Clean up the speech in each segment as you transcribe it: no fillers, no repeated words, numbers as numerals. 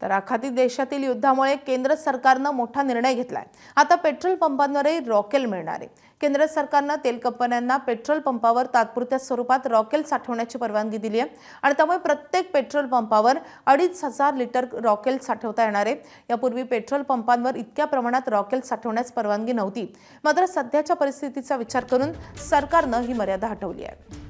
तर आखाती देशातील युद्धामुळे केंद्र सरकारने मोठा निर्णय घेतलाय। आता पेट्रोल पंपांवरही रॉकेल मिळणार आहे। केंद्र सरकारने तेल कंपन्यांना पेट्रोल पंपावर तात्पुरत्या स्वरूपात रॉकेल साठवण्याची परवानगी दिली आहे आणि त्यामुळे प्रत्येक पेट्रोल पंपावर 2,500 लिटर रॉकेल साठवता येणार आहे। यापूर्वी पेट्रोल पंपांवर इतक्या प्रमाणात रॉकेल साठवण्यास परवानगी नव्हती, मात्र सध्याच्या परिस्थितीचा विचार करून सरकारने ही मर्यादा हटवली आहे।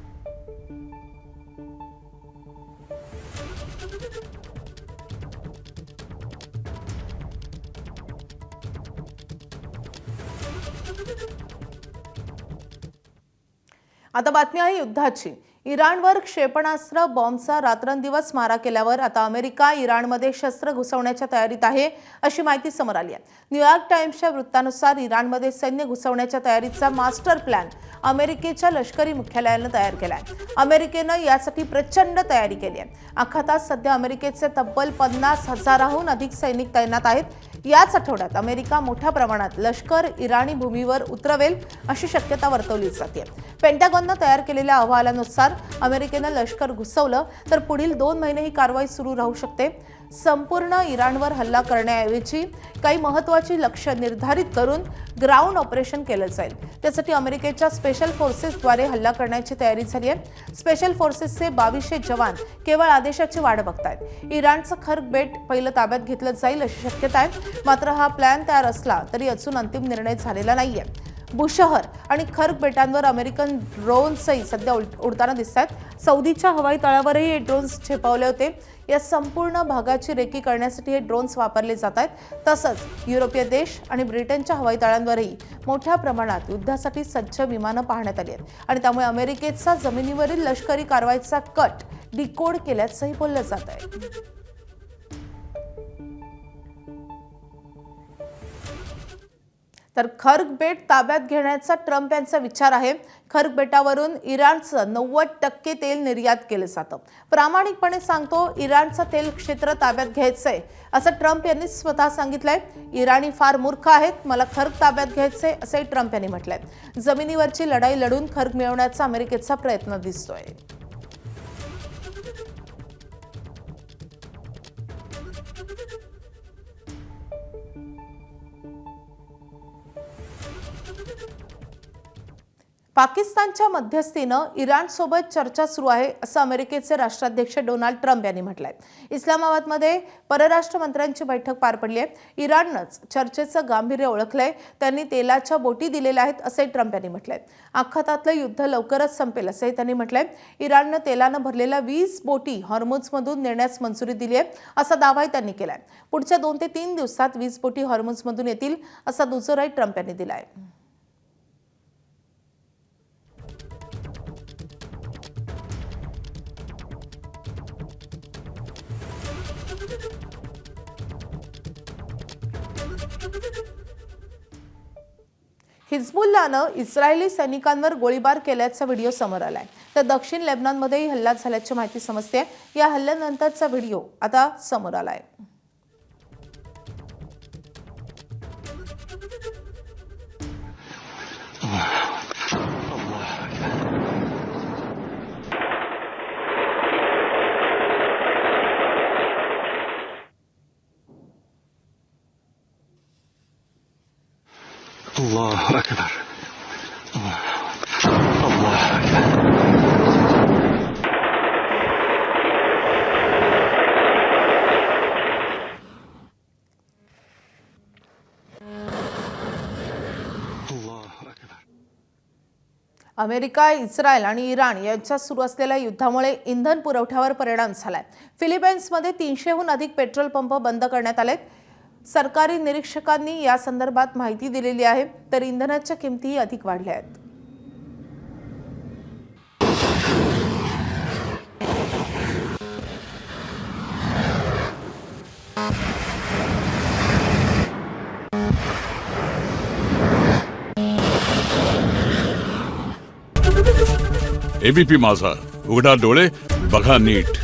आता बातमी आहे युद्धाची। इराणवर क्षेपणास्त्र बॉम्बचा रात्रंदिवस मारा केल्यावर आता अमेरिका इराणमध्ये शस्त्र घुसवण्याच्या तयारीत आहे, अशी माहिती समोर आली आहे। न्यूयॉर्क टाइम्सच्या वृत्तानुसार इराणमध्ये सैन्य घुसवण्याच्या तयारीचा मास्टर प्लॅन अमेरिकेच्या लष्करी मुख्यालयाने तयार केलाय। अमेरिकेने यासाठी प्रचंड तयारी केली आहे। आखातात सध्या अमेरिकेचे तब्बल 50,000हून अधिक सैनिक तैनात आहेत। याच आठवड्यात अमेरिका मोठ्या प्रमाणात लष्कर इराणी भूमीवर उतरवेल अशी शक्यता वर्तवली जाते। पेंटागॉनने तयार केलेल्या अहवालानुसार अमेरिकेने लष्कर घुसवलं तर पुढील 2 महिने ही कारवाई सुरू राहू शकते। संपूर्ण इराणवर हल्ला करण्याऐवजी काही महत्त्वाची लक्ष्य निर्धारित करून ग्राउंड ऑपरेशन केलं जाईल। त्यासाठी अमेरिकेच्या स्पेशल फोर्सेसद्वारे हल्ला करण्याची तयारी झाली आहे। स्पेशल फोर्सेसचे 2200 जवान केवळ आदेशाची वाट बघतायत। इराणचं खर्ग बेट पहिलं ताब्यात घेतलं जाईल अशी शक्यता आहे, मात्र हा प्लॅन तयार असला तरी अजून अंतिम निर्णय झालेला नाहीये। बुशहर आणि खर्ग बेटांवर अमेरिकन ड्रोन्सही सध्या उडताना दिसतात। सौदीच्या हवाई तळावरही हे ड्रोन्स झेपावले होते। या संपूर्ण भागाची रेकी करण्यासाठी हे ड्रोन्स वापरले जात आहेत। तसंच युरोपीय देश आणि ब्रिटनच्या हवाई तळांवरही मोठ्या प्रमाणात युद्धासाठी सज्ज विमानं पाहण्यात आली आहेत आणि त्यामुळे अमेरिकेचा जमिनीवरील लष्करी कारवाईचा कट डिकोड केल्याचंही बोललं जात आहे। तर खर्ग बेट ताब्यात घेण्याचा ट्रम्प यांचा विचार आहे। खर्ग बेटावरून इराणचं 90% तेल निर्यात केलं जातं। प्रामाणिकपणे सांगतो, इराणचं तेल क्षेत्र ताब्यात घ्यायचंय असं ट्रम्प यांनी स्वतः सांगितलंय। इराणी फार मूर्ख आहेत, मला खर्ग ताब्यात घ्यायचंय असंही ट्रम्प यांनी म्हटलंय। जमिनीवरची लढाई लढून खर्ग मिळवण्याचा अमेरिकेचा प्रयत्न दिसतोय। पाकिस्तानच्या मध्यस्थीनं इराणसोबत चर्चा सुरू आहे असं अमेरिकेचे राष्ट्राध्यक्ष डोनाल्ड ट्रम्प यांनी म्हटलंय। इस्लामाबादमध्ये परराष्ट्र मंत्र्यांची बैठक पार पडली आहे। इराणनंच चर्चेचं गांभीर्य ओळखलंय। त्यांनी तेलाच्या बोटी दिलेल्या आहेत असे ट्रम्प यांनी म्हटलंय। आखातातलं युद्ध लवकरच संपेल असंही त्यांनी म्हटलंय। इराणनं तेलानं भरलेल्या 20 बोटी हॉर्मुझमधून नेण्यास मंजुरी दिली आहे असा दावाही त्यांनी केलाय। पुढच्या 2 ते 3 दिवसात 20 बोटी हॉर्मुझमधून येतील असा दुजोराही ट्रम्प यांनी दिलाय। हिजबुल्लानं इस्रायली सैनिकांवर गोळीबार केल्याचा व्हिडिओ समोर आलाय। तर दक्षिण लेबनॉनमध्येही हल्ला झाल्याची माहिती समजते। या हल्ल्यानंतरचा व्हिडिओ आता समोर आलाय। الله أكبر الله أكبر अमेरिका, इस्रायल आणि इराण यांच्यात सुरू असलेल्या युद्धामुळे इंधन पुरवठ्यावर परिणाम झालाय। फिलिपाईन्समध्ये 300हून अधिक पेट्रोल पंप बंद करण्यात आलेत। सरकारी निरीक्षकांनी या संदर्भात माहिती दिलेली आहे। तर इंधनाच्या किमतीही अधिक वाढल्या आहेत। एबीपी माझा, उघडा डोळे बघा नीट।